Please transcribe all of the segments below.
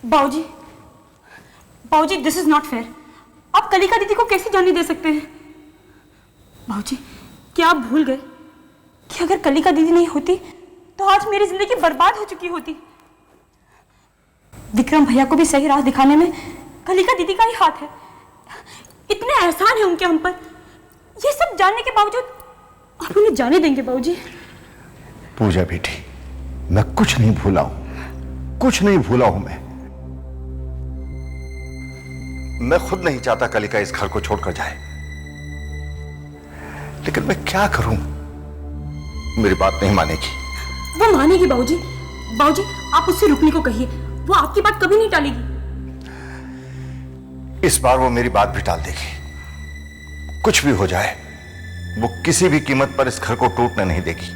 बाबूजी, बाबूजी, this is not fair. आप कलिका दीदी को कैसे जाने दे सकते हैं? बाबूजी, क्या आप भूल गए कि अगर कलिका दीदी नहीं होती तो आज मेरी जिंदगी बर्बाद हो चुकी होती। विक्रम भैया को भी सही राह दिखाने में कलिका दीदी का ही हाथ है। इतने एहसान है उनके हम पर। ये सब जानने के बावजूद आप उन्हें जाने देंगे बाबूजी? पूजा बेटी, मैं कुछ नहीं भूला हूं, कुछ नहीं भूला हूं। मैं खुद नहीं चाहता कलिका इस घर को छोड़कर जाए, लेकिन मैं क्या करूं? मेरी बात नहीं मानेगी। वो मानेगी बाबूजी। बाबूजी, आप उससे रुकने को कहिए, वो आपकी बात कभी नहीं टालेगी। इस बार वो मेरी बात भी टाल देगी। कुछ भी हो जाए, वो किसी भी कीमत पर इस घर को टूटने नहीं देगी।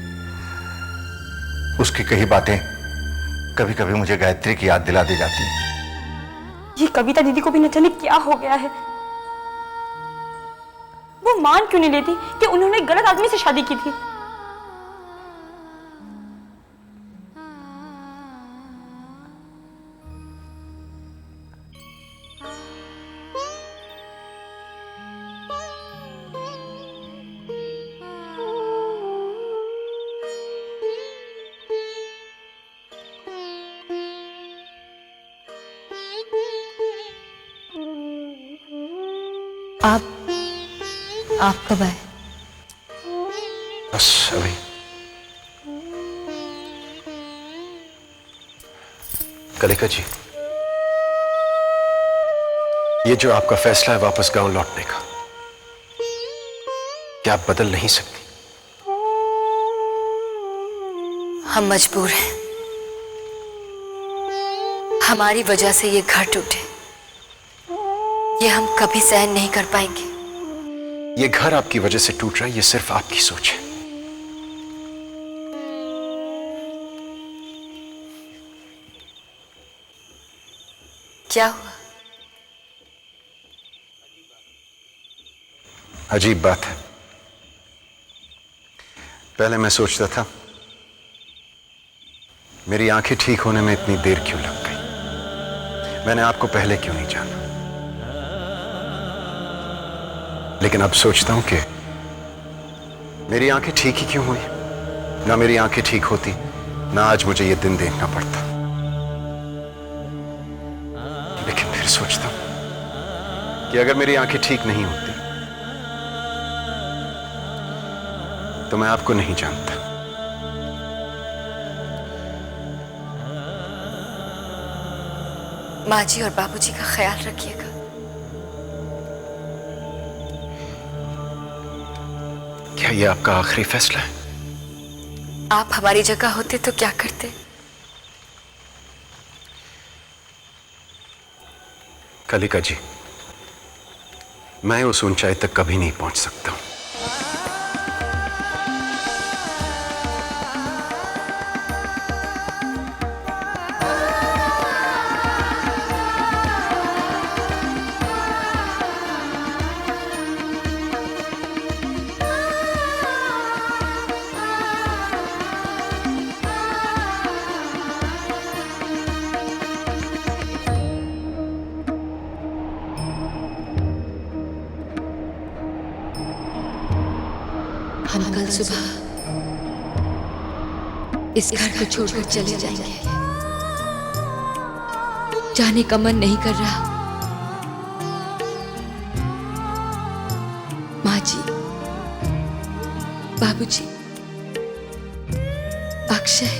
उसकी कही बातें कभी कभी मुझे गायत्री की याद दिला दी जाती है। ये कविता दीदी को भी न जाने क्या हो गया है। वो मान क्यों नहीं लेती कि उन्होंने गलत आदमी से शादी की थी? आप कब आए? बस अभी। कलिका जी, ये जो आपका फैसला है वापस गांव लौटने का, क्या आप बदल नहीं सकती? हम मजबूर हैं। हमारी वजह से ये घर टूटे, ये हम कभी सहन नहीं कर पाएंगे। ये घर आपकी वजह से टूट रहा है, ये सिर्फ आपकी सोच है। क्या हुआ? अजीब बात है। पहले मैं सोचता था मेरी आंखें ठीक होने में इतनी देर क्यों लग गई, मैंने आपको पहले क्यों नहीं जाना। लेकिन अब सोचता हूं कि मेरी आंखें ठीक ही क्यों हुई। ना मेरी आंखें ठीक होती, ना आज मुझे यह दिन देखना पड़ता। लेकिन फिर सोचता हूं कि अगर मेरी आंखें ठीक नहीं होती तो मैं आपको नहीं जानता। माँ जी और बाबूजी का ख्याल रखिएगा। क्या ये आपका आखिरी फैसला है? आप हमारी जगह होते तो क्या करते? कलिका जी, मैं उस ऊंचाई तक कभी नहीं पहुंच सकता हूं। हम कल सुबह इस घर को छोड़कर चले जाएंगे। जाने का मन नहीं कर रहा। माँ जी, बाबूजी, अक्षय,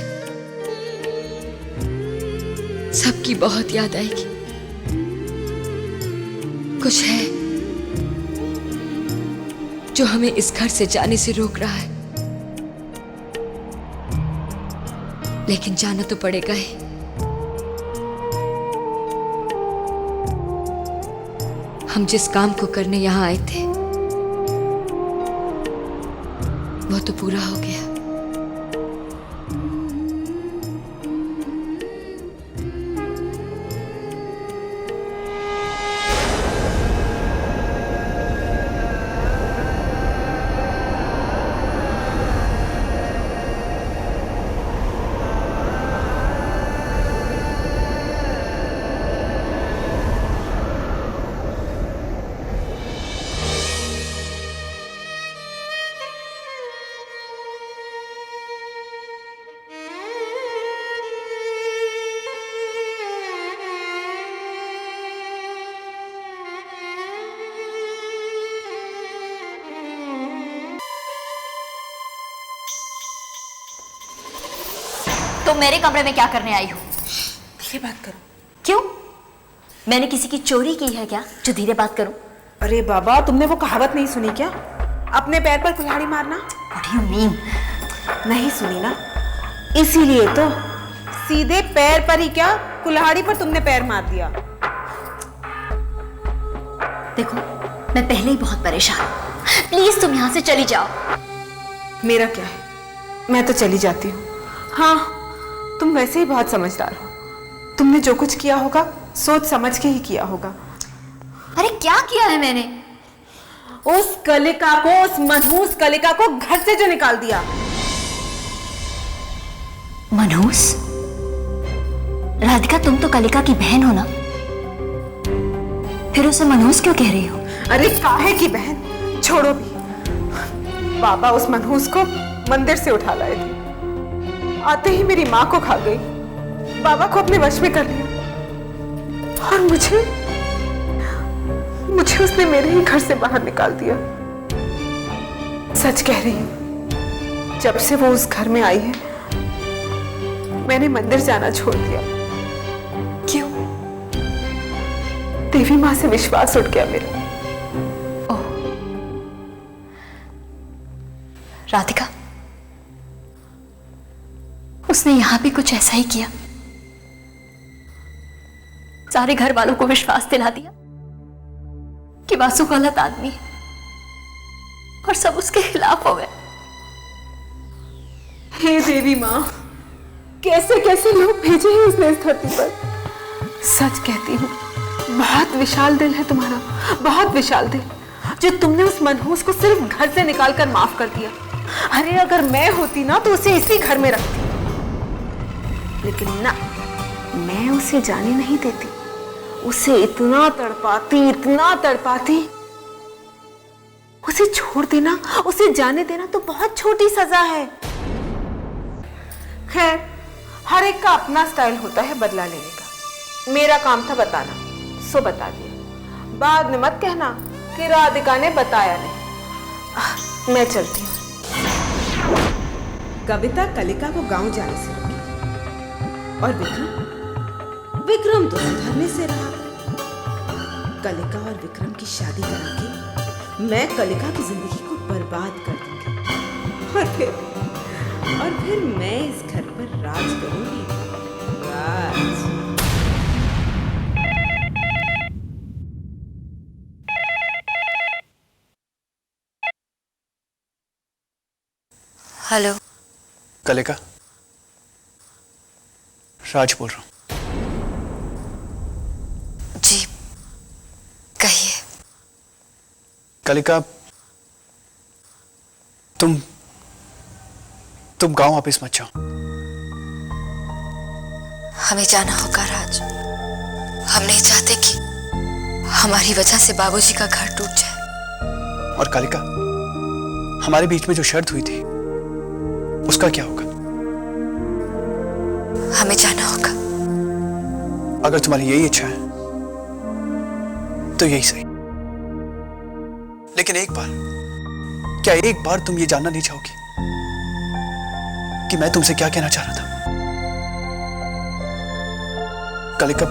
सबकी बहुत याद आएगी। कुछ है जो हमें इस घर से जाने से रोक रहा है, लेकिन जाना तो पड़ेगा ही। हम जिस काम को करने यहां आए थे वो तो पूरा हो गया। तुम मेरे कमरे में क्या करने आई हो? धीरे बात करो। क्यों? मैंने किसी की चोरी की है क्या जो धीरे बात करूं? अरे बाबा, तुमने वो कहावत नहीं सुनी क्या, अपने पैर पर कुल्हाड़ी मारना? What do you mean? नहीं सुनी ना, इसीलिए तो सीधे पैर पर ही क्या, कुल्हाड़ी पर तुमने पैर मार दिया। देखो, मैं पहले ही बहुत परेशान हूं। प्लीज तुम यहाँ से चली जाओ। मेरा क्या है, मैं तो चली जाती हूँ। हाँ, तुम वैसे ही बहुत समझदार हो। तुमने जो कुछ किया होगा सोच समझ के ही किया होगा। अरे क्या किया है मैंने? उस कलिका को, उस मनहूस कलिका को घर से जो निकाल दिया। मनहूस? राधिका, तुम तो कलिका की बहन हो ना, फिर उसे मनहूस क्यों कह रही हो? अरे काहे की बहन, छोड़ो भी। बाबा उस मनहूस को मंदिर से उठा लाए थे, आते ही मेरी माँ को खा गई, बाबा को अपने वश में कर लिया, और मुझे उसने मेरे ही घर से बाहर निकाल दिया। सच कह रही हूँ, जब से वो उस घर में आई है मैंने मंदिर जाना छोड़ दिया। क्यों? देवी माँ से विश्वास उठ गया मेरा। राधिका, उसने यहां भी कुछ ऐसा ही किया, सारे घर वालों को विश्वास दिला दिया कि वासु गलत आदमी है और सब उसके खिलाफ हो गए। हे देवी माँ, कैसे कैसे लोग भेजे हैं उसने इस धरती पर। सच कहती हूँ, बहुत विशाल दिल है तुम्हारा, बहुत विशाल दिल, जो तुमने उस मनहूस को सिर्फ घर से निकालकर माफ कर दिया। अरे अगर मैं होती ना तो उसे इसी घर में रखती, लेकिन ना, मैं उसे जाने नहीं देती। उसे इतना तड़पाती, उसे छोड़ देना, उसे जाने देना तो बहुत छोटी सजा है। खैर, हर एक का अपना स्टाइल होता है बदला लेने का। मेरा काम था बताना, सो बता दिया। बाद में मत कहना कि राधिका ने बताया नहीं। मैं चलती हूँ। कविता कलिका को गांव जाने से रोकी, और विक्रम तो सुधरने से रहा। कलिका और विक्रम की शादी करा के मैं कलिका की जिंदगी को बर्बाद कर दूंगी, और फिर मैं इस घर पर राज करूंगी। राज। हेलो। कलिका, राज बोल रहा हूं। जी कहिए। कलिका, तुम गांव वापस मत जाओ। हमें जाना होगा राज। हम नहीं चाहते कि हमारी वजह से बाबूजी का घर टूट जाए। और कलिका, हमारे बीच में जो शर्त हुई थी उसका क्या होगा? हमें जाना होगा। अगर तुम्हारी यही इच्छा है तो यही सही, लेकिन क्या एक बार तुम ये जानना नहीं चाहोगी कि मैं तुमसे क्या कहना चाह रहा था? कलिका,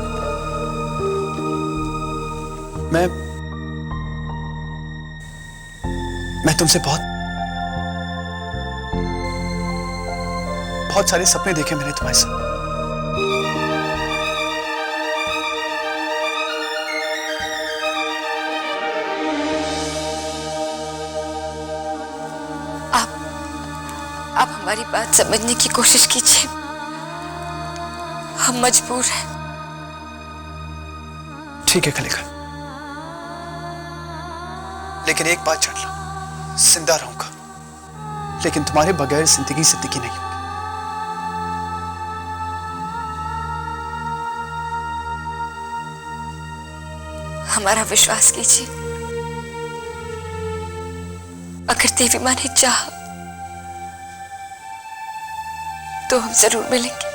मैं तुमसे बहुत सारे सपने देखे मैंने तुम्हारे साथ। आप हमारी बात समझने की कोशिश कीजिए। हम मजबूर हैं। ठीक है कलिका, लेकिन एक बात जान लो, जिंदा रहूंगा, लेकिन तुम्हारे बगैर जिंदगी नहीं होगी। हमारा विश्वास कीजिए। अगर देवी माँ ने चाहा तो हम जरूर मिलेंगे।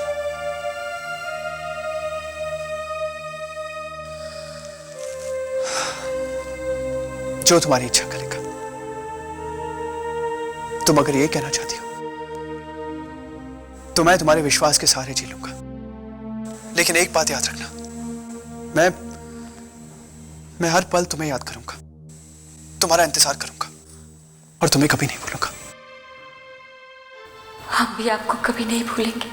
जो तुम्हारी इच्छा कलिका। तुम अगर ये कहना चाहती हो तो मैं तुम्हारे विश्वास के सहारे जी लूंगा। लेकिन एक बात याद रखना, मैं हर पल तुम्हें याद करूंगा, तुम्हारा इंतजार करूंगा और तुम्हें कभी नहीं भूलूंगा। हम भी आपको कभी नहीं भूलेंगे।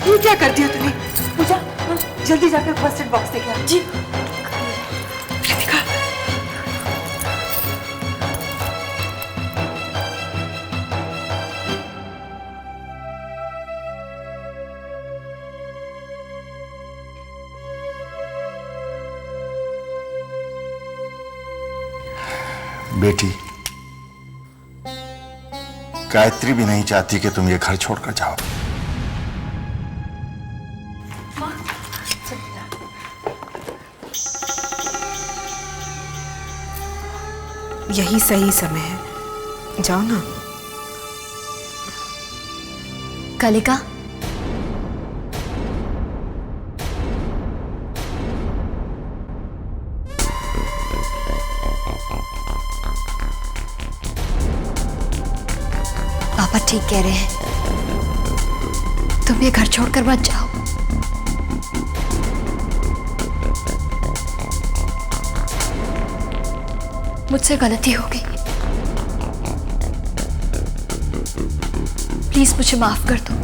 ये क्या कर दिया तूने? पूजा, जल्दी जाकर फर्स्ट एड बॉक्स लेके आ। जी। कृतिका। बेटी, गायत्री भी नहीं चाहती कि तुम ये घर छोड़कर जाओ। यही सही समय है, जाओ ना। कलिका, पापा ठीक कह रहे हैं, तुम ये घर छोड़कर मत जाओ। मुझसे गलती हो गई, प्लीज मुझे माफ कर दो।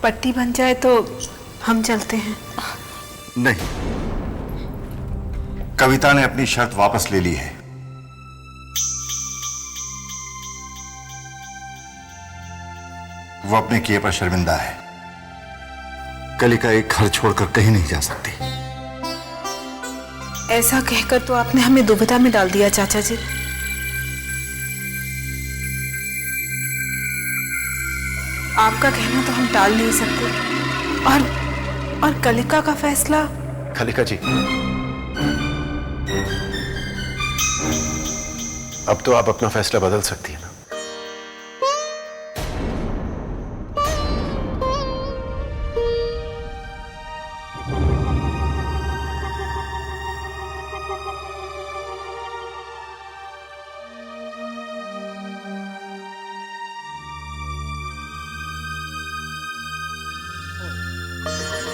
पट्टी बन जाए तो हम चलते हैं। नहीं, कविता ने अपनी शर्त वापस ले ली है। वो अपने किए पर शर्मिंदा है। कलिका एक घर छोड़कर कहीं नहीं जा सकती। ऐसा कहकर तो आपने हमें दुविधा में डाल दिया चाचा जी। आपका कहना तो हम टाल नहीं सकते। और कलिका का फैसला? कलिका जी, अब तो आप अपना फैसला बदल सकती है ना।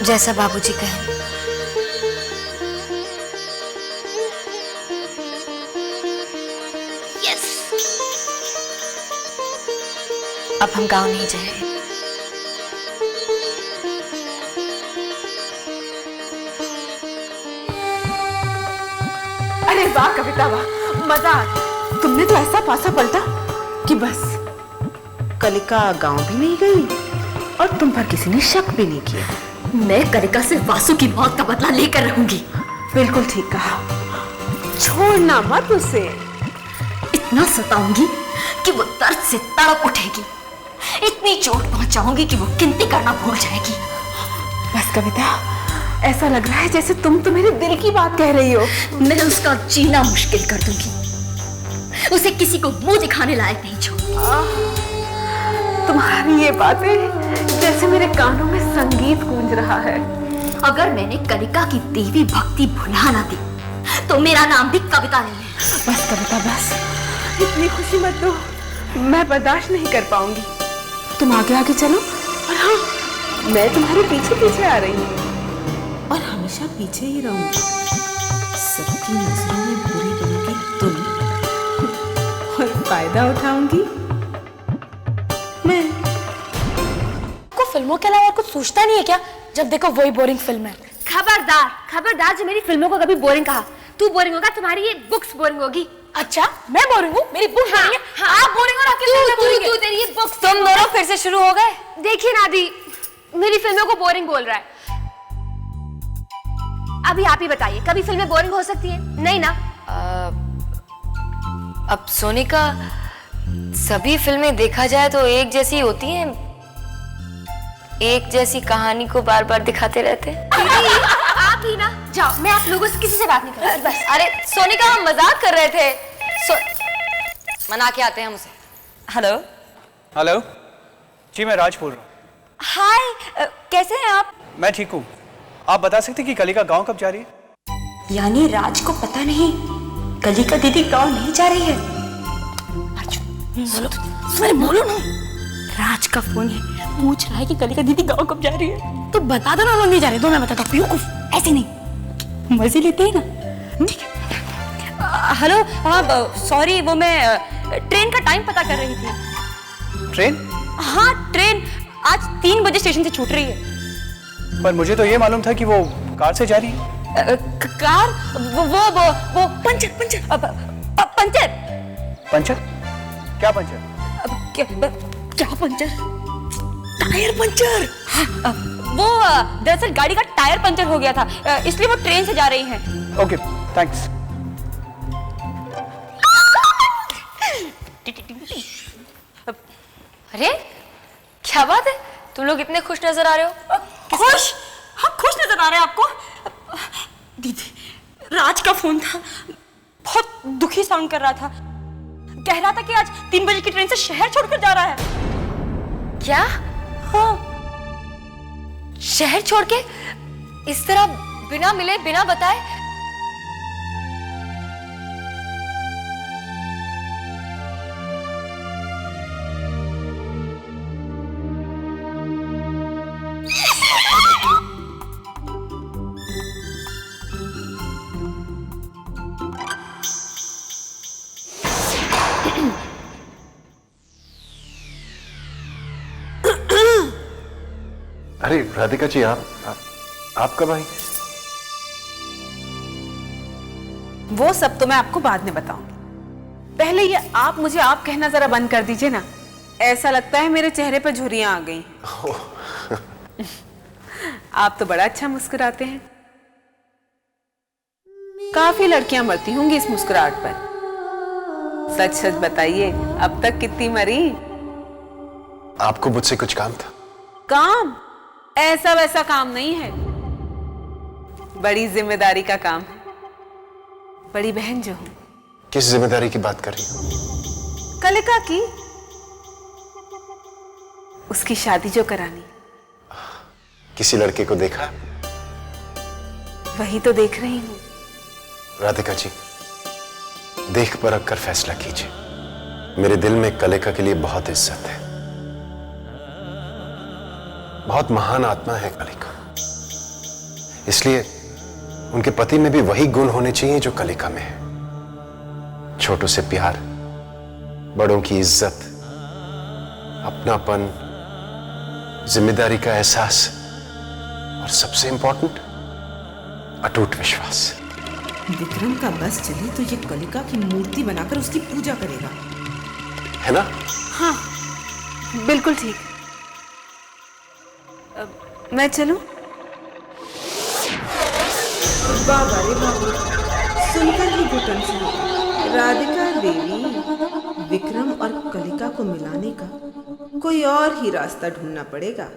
जैसा बाबूजी कहें। यस, अब हम गांव नहीं जाएंगे। अरे वाह कविता वाह, मजा आ गया। तुमने तो ऐसा पासा पलटा कि बस कलिका गांव भी नहीं गई और तुम पर किसी ने शक भी नहीं किया। मैं कलिका से वासु की मौत का बदला लेकर रहूंगी। बिल्कुल ठीक कहा, छोड़ना मत उसे। इतना सताऊंगी कि वो दर्द से तड़प उठेगी, इतनी चोट पहुंचाऊंगी कि वो गिनती करना भूल जाएगी। बस कविता, ऐसा लग रहा है जैसे तुम तो मेरे दिल की बात कह रही हो। मैं उसका जीना मुश्किल कर दूंगी, उसे किसी को मुंह दिखाने लायक नहीं छोड़ूंगी। तुम्हारी ये बातें जैसे मेरे कानों में संगीत गूंज रहा है। अगर मैंने कलिका की देवी भक्ति भुला ना दी तो मेरा नाम भी कविता नहीं है। बस कविता बस, इतनी खुशी मत दो, मैं बर्दाश्त नहीं कर पाऊंगी। तुम आगे आगे चलो, और हाँ, मैं तुम्हारे पीछे पीछे आ रही हूँ और हमेशा पीछे ही रहूंगी। सबकी नजरों में बुरी बनोगी तुम और फायदा उठाऊंगी मैं। को फिल्मों के अलावा और कुछ सोचता नहीं है क्या? जब देखो वही बोरिंग फिल्म है। खबरदार खबरदार, जो मेरी फिल्मों को कभी बोरिंग कहा। तू बोरिंग होगा, तुम्हारी ये बुक्स बोरिंग होगी। अच्छा, मैं बोरिंग हूँ? मेरी बुक हाँ, बोरिंग है? हाँ, आप बोरिंग और आपकी फिल्में बोरिंग है? तू तेरी ये बुक्स। तुम दोनों फिर से शुरू हो गए। देखिए नादी, मेरी फिल्मों को बोरिंग बोल रहा है। अभी आप ही बताइए, कभी फिल्में बोरिंग हो सकती है? नहीं ना। अब सोनिका, सभी फिल्में देखा जाए तो एक जैसी होती हैं, एक जैसी कहानी को बार बार दिखाते रहते हैं। आप ही ना जाओ, मैं आप लोगों से किसी से बात नहीं कर रही। बस, अरे सोनिका, हम मजाक कर रहे थे। मना के आते हैं हम उसे। हेलो हेलो जी, मैं राज बोल रहा हूँ। हाय, कैसे हैं आप? मैं ठीक हूँ। आप बता सकते कि कलिका गांव कब जा रही है? यानी राज को पता नहीं कलिका दीदी गांव नहीं जा रही है? बोलो, अरे बोलो ना। राज का फोन है, पूछ रहा है कि कलिका दीदी गांव कब जा रही है। तो बता दो ना, लोग नहीं जा रहे। दो मैं बताता हूँ। बेवकूफ, ऐसे नहीं, मजे लेते हैं ना। ठीक है। हेलो, हाँ सॉरी, वो मैं ट्रेन का टाइम पता कर रही थी। ट्रेन? हाँ, ट्रेन आज 3 बजे स्टेशन से छूट रही है। पर मुझे तो ये मालूम था कि वो कार से जा रही है। कार? वो पंचर पंचर पंचर पंचर? क्या पंचर? क्या पंचर? Tyre puncture. हाँ, वो दरअसल गाड़ी का टायर पंचर हो गया था, इसलिए वो ट्रेन से जा रही हैं। Okay, thanks. अरे क्या बात है, तुम लोग इतने खुश नजर आ रहे हो। खुश? हाँ, खुश नजर आ रहे हैं आपको? दीदी, राज का फोन था, बहुत दुखी साउंड कर रहा था। कह रहा था कि आज 3 बजे की ट्रेन से शहर छोड़कर जा रहा है। क्या? हाँ। शहर छोड़ के इस तरह बिना मिले बिना बताए? अरे राधिका जी, आप कब आई? वो सब तो मैं आपको बाद में बताऊंगी। पहले ये आप मुझे आप कहना जरा बंद कर दीजिए ना। ऐसा लगता है मेरे चेहरे पर झुर्रियां आ गई। आप तो बड़ा अच्छा मुस्कुराते हैं। काफी लड़कियां मरती होंगी इस मुस्कुराहट पर। सच सच बताइए, अब तक कितनी मरी? आपको मुझसे कुछ काम था? काम? ऐसा वैसा काम नहीं है, बड़ी जिम्मेदारी का काम है। बड़ी बहन जो हूं। किस जिम्मेदारी की बात कर रही हो? कलिका की, उसकी शादी जो करानी। किसी लड़के को देखा? वही तो देख रही हूं। राधिका जी, देख परख कर फैसला कीजिए। मेरे दिल में कलिका के लिए बहुत इज्जत है। बहुत महान आत्मा है कलिका, इसलिए उनके पति में भी वही गुण होने चाहिए जो कलिका में है। छोटों से प्यार, बड़ों की इज्जत, अपनापन, जिम्मेदारी का एहसास और सबसे इंपॉर्टेंट अटूट विश्वास। विक्रम का बस चले तो ये कलिका की मूर्ति बनाकर उसकी पूजा करेगा, है ना? हाँ, बिल्कुल ठीक। मैं चलूं? बाबा रे बाबा, सुनकर ही घुटन सी हो। राधिका देवी, विक्रम और कलिका को मिलाने का कोई और ही रास्ता ढूंढना पड़ेगा।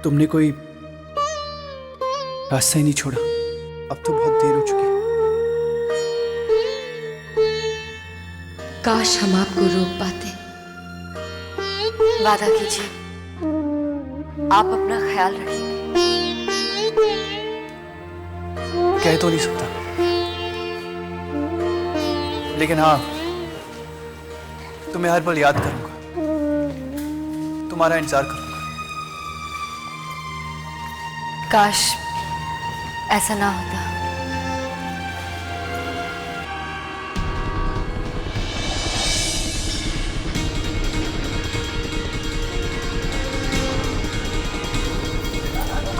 तुमने कोई रास्ता ही नहीं छोड़ा। अब तो बहुत देर हो चुकी है। काश हम आपको रोक पाते। वादा कीजिए, आप अपना ख्याल रखेंगे। कह तो नहीं सकता, लेकिन हाँ, तुम्हें हर पल याद करूंगा, तुम्हारा इंतजार करूंगा। काश ऐसा ना होता।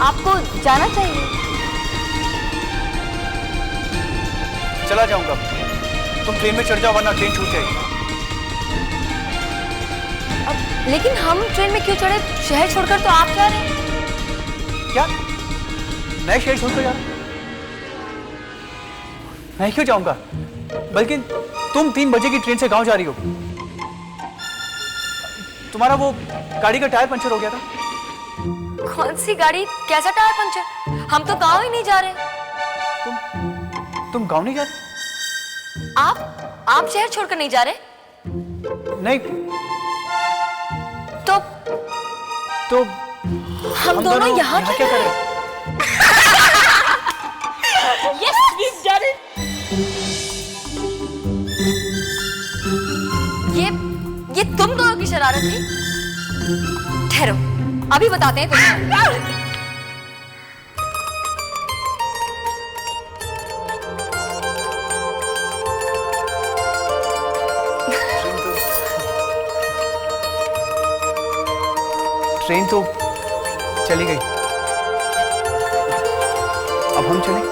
आपको जाना चाहिए। चला जाऊंगा। तुम ट्रेन में चढ़ जाओ वरना ट्रेन छूट जाएगी। लेकिन हम ट्रेन में क्यों चढ़े? शहर छोड़कर तो आप जा रहे हैं। क्या मैं शहर छोड़कर जा रहा हूं? मैं क्यों जाऊंगा? बल्कि तुम 3 बजे की ट्रेन से गांव जा रही हो। तुम्हारा वो गाड़ी का टायर पंचर हो गया था। कौन सी गाड़ी? कैसा टायर पंचर? हम तो गांव ही नहीं जा रहे। तुम गांव नहीं जा रहे? आप शहर छोड़कर नहीं जा रहे? नहीं। तो हम दोनों यहाँ क्या कर रहे हैं? Yes, we've done it. ये तुम दोनों की शरारत थी? ठहरो, अभी बताते हैं तुम्हें। ट्रेन तो चली गई, अब हम चलें?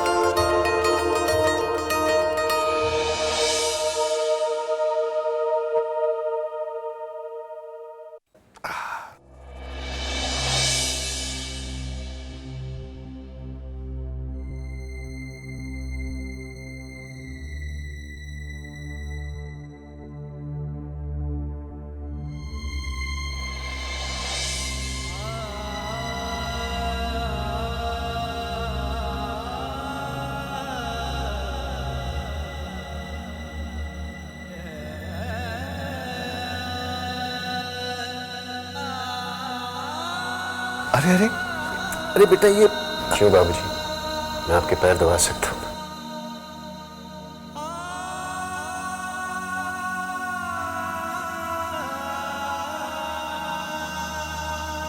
अरे अरे अरे बेटा, ये क्यों बाबूजी? मैं आपके पैर दबा सकता हूं।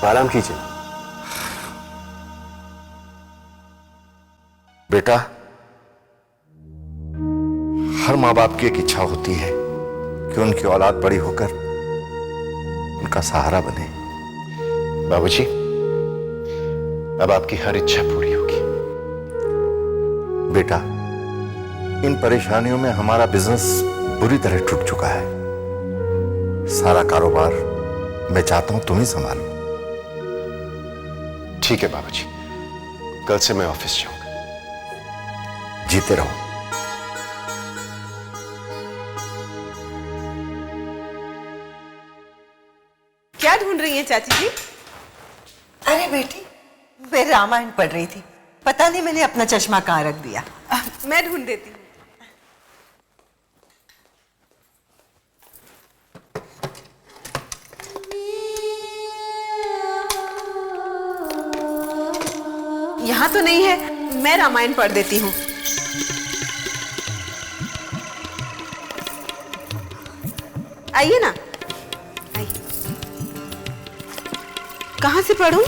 आराम कीजिए। बेटा, हर माँ बाप की एक इच्छा होती है कि उनकी औलाद बड़ी होकर उनका सहारा बने। बाबूजी, अब आपकी हर इच्छा पूरी होगी। बेटा, इन परेशानियों में हमारा बिजनेस बुरी तरह टूट चुका है। सारा कारोबार मैं चाहता हूं तुम ही संभालो। ठीक है बाबूजी, कल से मैं ऑफिस जाऊंगा। जीते रहो। क्या ढूंढ रही हैं चाची जी? अरे बेटी, मैं रामायण पढ़ रही थी। पता नहीं मैंने अपना चश्मा कहाँ रख दिया। मैं ढूंढ देती हूँ। यहाँ तो नहीं है, मैं रामायण पढ़ देती हूँ। आइए ना, आइए। कहाँ से पढ़ूं?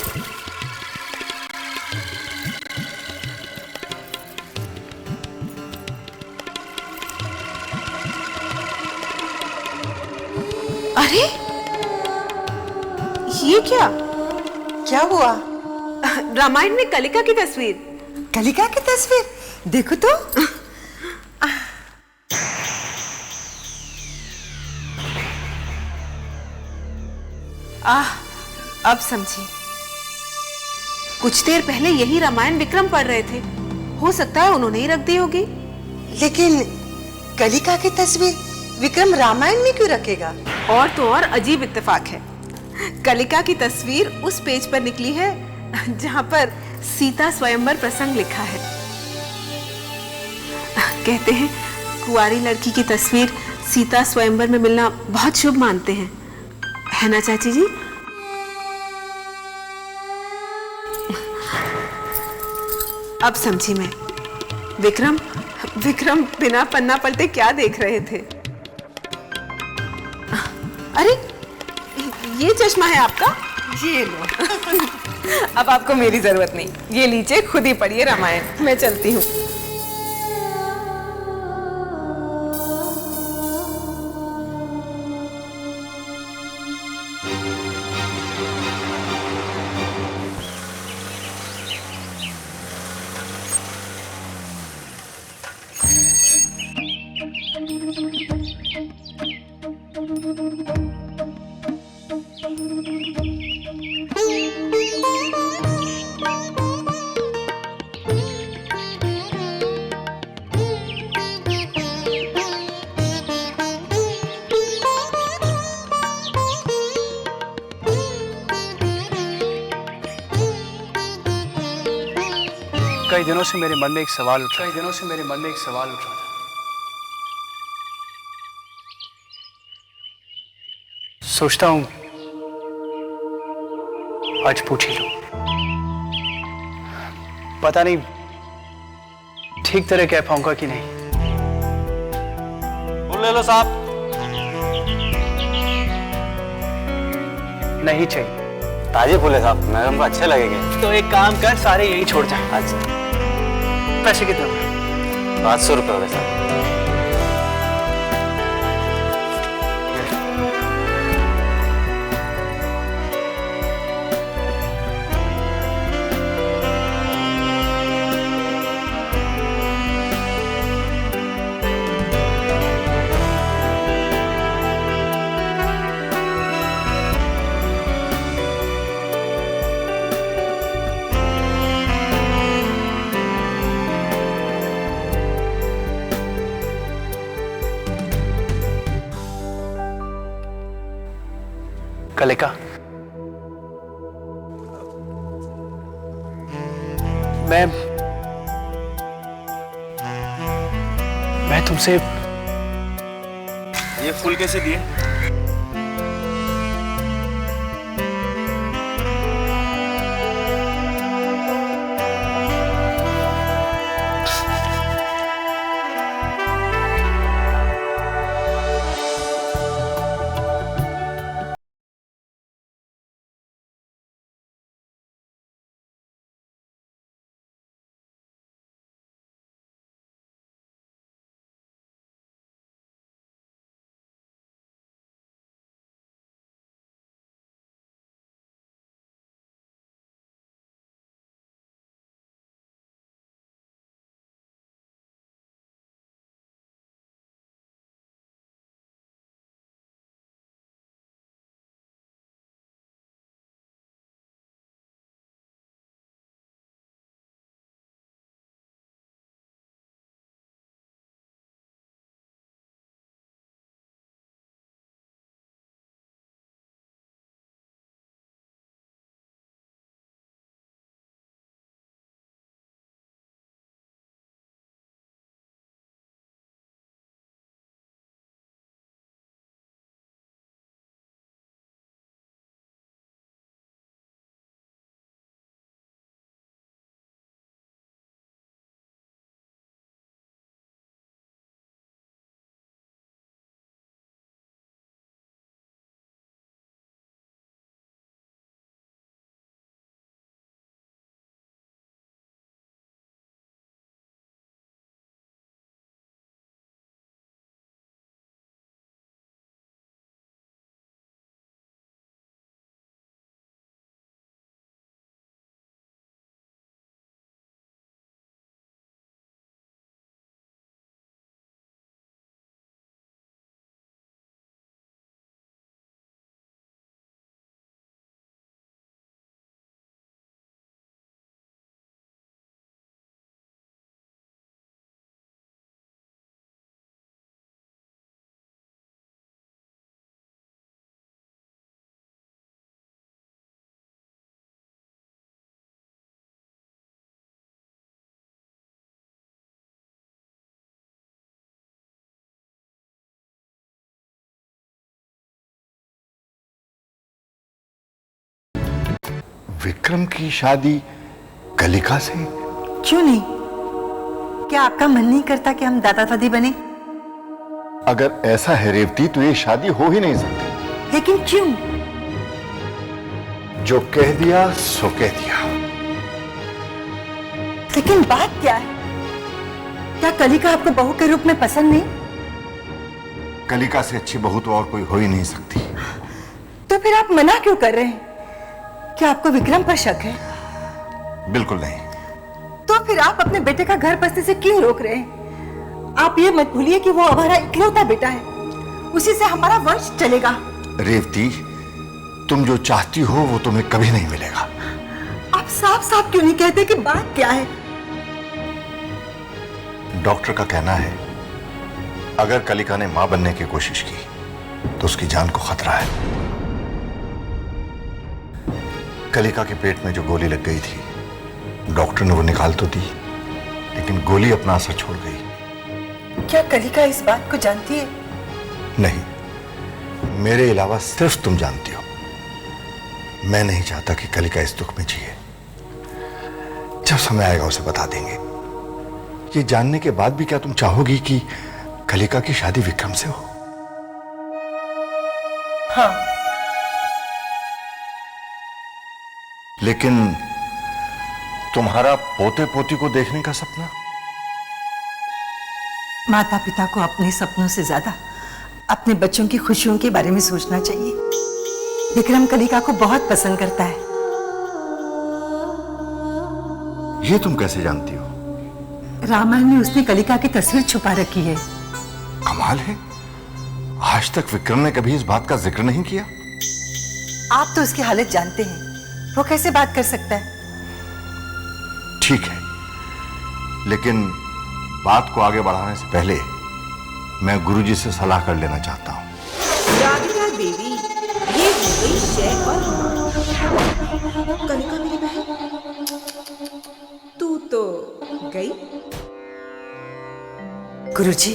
अरे ये क्या हुआ? रामायण में कलिका की तस्वीर। कलिका की तस्वीर? देखो तो। अब समझी। कुछ देर पहले यही रामायण विक्रम पढ़ रहे थे। हो सकता है उन्होंने ही रख दी होगी। लेकिन कलिका की तस्वीर विक्रम रामायण में क्यों रखेगा? और तो और अजीब इत्तेफाक है। कलिका की तस्वीर उस पेज पर निकली है जहां पर सीता स्वयंवर प्रसंग लिखा है। कहते हैं कुंवारी लड़की की तस्वीर सीता स्वयंवर में मिलना बहुत शुभ मानते हैं, है ना चाची जी? अब समझी मैं। विक्रम बिना पन्ना पलटे क्या देख रहे थे? अरे ये चश्मा है आपका? ये लो। अब आपको मेरी जरूरत नहीं, ये लीजिए, खुद ही पढ़िए रामायण। मैं चलती हूँ। कई दिनों से मेरे मन में एक सवाल उठ रहा था। सोचता हूं आज पूछ ही लूं। पता नहीं ठीक तरह कह पाऊंगा कि नहीं। फूल ले लो साहब। नहीं चाहिए। ताजे फूल है साहब, मैडम को अच्छे लगेंगे। तो एक काम कर, सारे यही छोड़ जा। अच्छा, पैसे कितने हुए? 500 रुपये हो गए साहब। कलिका, मैं तुमसे ये फूल कैसे दिए? विक्रम की शादी कलिका से? क्यों नहीं? क्या आपका मन नहीं करता कि हम दादा दादी बने? अगर ऐसा है रेवती तो ये शादी हो ही नहीं सकती। लेकिन क्यों? जो कह दिया सो कह दिया। लेकिन बात क्या है? क्या कलिका आपको बहू के रूप में पसंद नहीं? कलिका से अच्छी बहू तो और कोई हो ही नहीं सकती। तो फिर आप मना क्यों कर रहे हैं? क्या आपको विक्रम पर शक है? बिल्कुल नहीं। तो फिर आप अपने बेटे का घर बसने से क्यों रोक रहे हैं? आप ये मत भूलिए कि वो हमारा इकलौता बेटा है, उसी से हमारा वंश चलेगा। रेवती, तुम जो चाहती हो वो तुम्हें कभी नहीं मिलेगा। आप साफ साफ क्यों नहीं कहते कि बात क्या है? डॉक्टर का कहना है अगर कलिका ने मां बनने की कोशिश की तो उसकी जान को खतरा है। कलिका के पेट में जो गोली लग गई थी डॉक्टर ने वो निकाल तो दी, लेकिन गोली अपना असर छोड़ गई। क्या कलिका इस बात को जानती है? नहीं, मेरे अलावा सिर्फ तुम जानती हो। मैं नहीं चाहता कि कलिका इस दुख में जिए। जब समय आएगा उसे बता देंगे। ये जानने के बाद भी क्या तुम चाहोगी कि कलिका की शादी विक्रम से हो? हाँ। लेकिन तुम्हारा पोते पोती को देखने का सपना? माता पिता को अपने सपनों से ज्यादा अपने बच्चों की खुशियों के बारे में सोचना चाहिए। विक्रम कलिका को बहुत पसंद करता है। ये तुम कैसे जानती हो? रामायण में उसने कलिका की तस्वीर छुपा रखी है। कमाल है, आज तक विक्रम ने कभी इस बात का जिक्र नहीं किया। आप तो उसकी हालत जानते हैं, वो कैसे बात कर सकता है? ठीक है, लेकिन बात को आगे बढ़ाने से पहले मैं गुरुजी से सलाह कर लेना चाहता हूँ। राधिका देवी, ये हो गई शय और मां। कलिका मेरी बहन, तू तो गई। गुरुजी,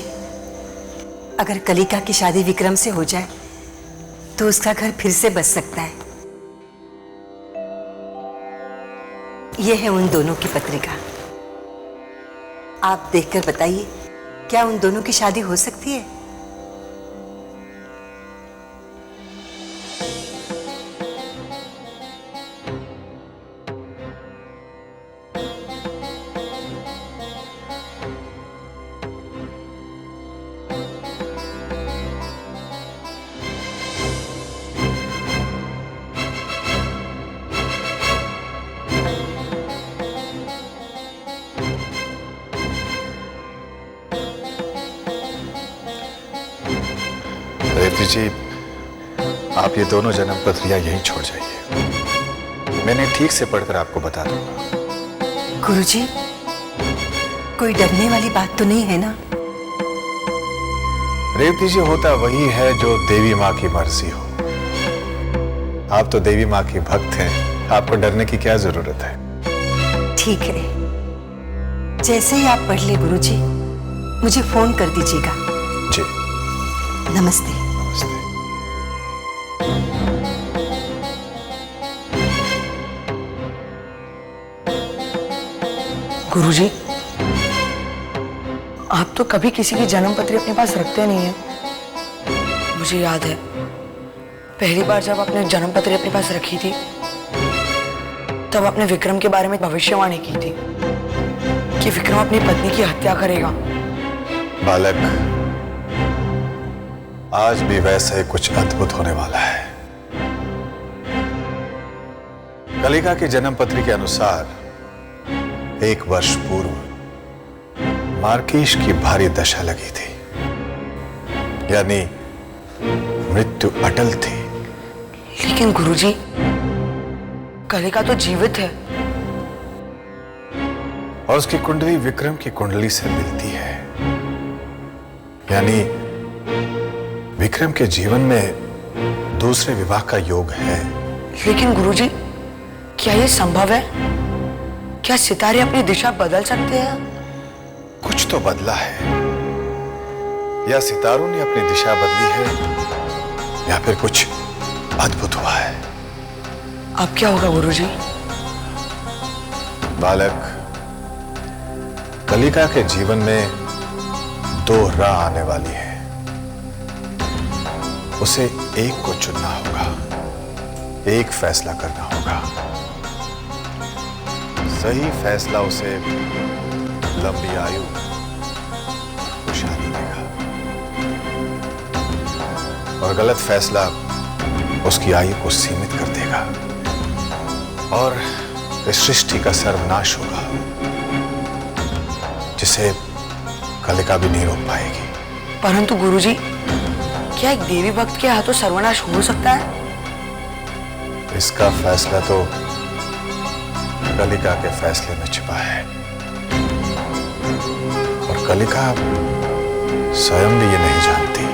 अगर कलिका की शादी विक्रम से हो जाए तो उसका घर फिर से बस सकता है। यह है उन दोनों की पत्रिका। आप देखकर बताइए, क्या उन दोनों की शादी हो सकती है? रेवती जी, आप ये दोनों जन्म पत्रियां यहीं छोड़ जाइए। मैंने ठीक से पढ़कर आपको बता दूंगा। गुरुजी, कोई डरने वाली बात तो नहीं है ना? रेवती जी, होता वही है जो देवी माँ की मर्जी हो। आप तो देवी माँ की भक्त हैं, आपको डरने की क्या जरूरत है? ठीक है, जैसे ही आप पढ़ ले गुरुजी, मुझे फोन कर दीजिएगा। जी। नमस्ते। नमस्ते। गुरुजी, आप तो कभी किसी की जन्म पत्री अपने पास रखते नहीं हैं। मुझे याद है, पहली बार जब आपने जन्म पत्री अपने पास रखी थी, तब आपने विक्रम के बारे में भविष्यवाणी की थी कि विक्रम अपनी पत्नी की हत्या करेगा। बालक, आज भी वैसा ही कुछ अद्भुत होने वाला है। कलिका की जन्म पत्री के अनुसार 1 वर्ष पूर्व मार्कीश की भारी दशा लगी थी, यानी मृत्यु अटल थी। लेकिन गुरुजी, कलिका तो जीवित है और उसकी कुंडली विक्रम की कुंडली से मिलती है, यानी विक्रम के जीवन में दूसरे विवाह का योग है। लेकिन गुरुजी, क्या यह संभव है? क्या सितारे अपनी दिशा बदल सकते हैं? कुछ तो बदला है, या सितारों ने अपनी दिशा बदली है, या फिर कुछ अद्भुत हुआ है। अब क्या होगा गुरुजी? बालक, कलिका के जीवन में 2 राह आने वाली है। उसे एक को चुनना होगा, एक फैसला करना होगा। सही फैसला उसे लंबी आयु, खुशहाली देगा, और गलत फैसला उसकी आयु को सीमित कर देगा और इस सृष्टि का सर्वनाश होगा, जिसे कलिका भी नहीं रोक पाएगी। परंतु गुरुजी, क्या एक देवी भक्त के हाथों सर्वनाश हो सकता है? इसका फैसला तो कलिका के फैसले में छिपा है, और कलिका स्वयं भी ये नहीं जानती।